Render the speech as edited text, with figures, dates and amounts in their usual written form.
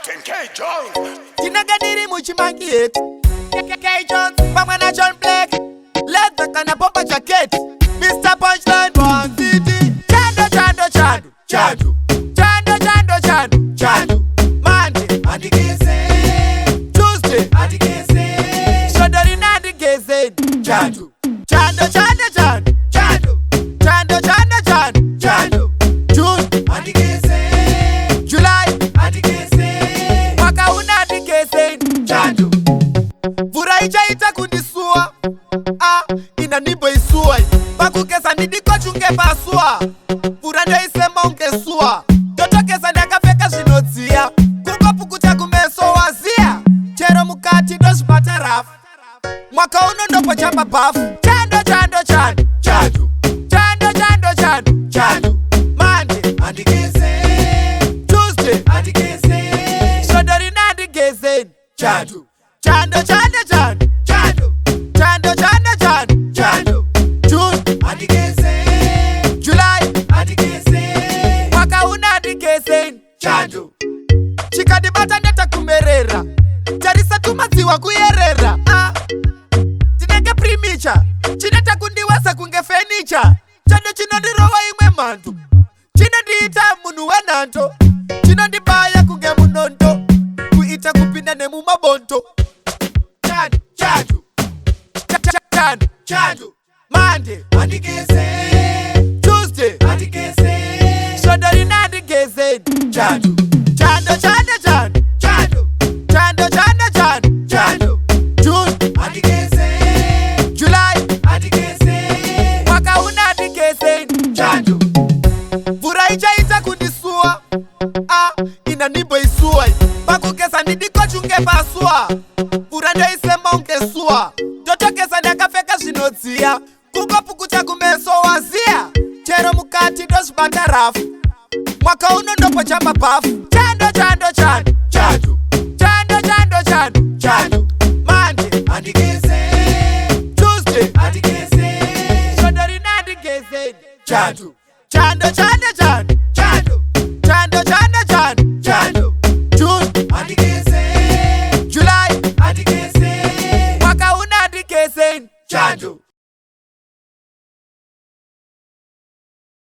fucking K Jones. Tinagadiri muchimangiet K Jones, Pamana John Black. Let the kana pompa jacket. Mr. Punchline One City. Chando, chando, chando, chando. Chando, chando, chando, chando. Monday, Adigese. Tuesday, Adigese. Shodori Nadigese. Chando, chando, chando, chando, chando. Chando, chando, chando, chando. June, Adigese. July, Adigese. Mwaka una Adigese. Chando. Vura ijaita kundisua. Inanibo isua. Bakukesa nidiko chunge pasua. Vura ndo isema unkesua. Toto kesa ndakapeka shinotia. Kuko pukucha kumeso wazia. Chero mukati dosh mataraf. Mwaka uno ndopo chamba bafu. Chando, chando, chando, chando. Chando, chando, chando, chando. Monday, Adigese. Tuesday, Adigese. Shodori Nadigese. Chando. Chando, chando, chando, chando. Chando, chando, chando, chando. June, Adigese. July, Adigese. Mwaka una Adigese. Chando. Chikadibata neta kumerera. Charisa tumaziwa kuyerera. Tinenge primicha. Chineta kundiwasa kunge fenicha. Chando chinondirowa imwe mantu. Chinondiita munu wananto. Chinondibaya kunge munonto. Kuita kupinda nemu mabonto. Chando, chando. Chando, chando. Monday, Adigese. Tuesday, Adigese. Shodori Nadigese. Chando, chando, chando, chando, chando. Chando, chando, chando, chando. June, Adigese. July, Adigese. Mwaka una Adigese. Chando. Vura ijaita kundisua. Inanibo isua. Bakukesa nidiko chunge pasua. Vura ndo isema unkesua. Toto kesa ndakapeka shinotia. Kuko pukucha kumeso wazia. Chero mukati dosh batarafu. Mwaka uno ndopo chamba bafu. Chando, chando, chando, chando. Chando, chando, chando, chando. Monday, Adigese. Tuesday, Adigese. Shodori Nadigese. Chando, chando, chando,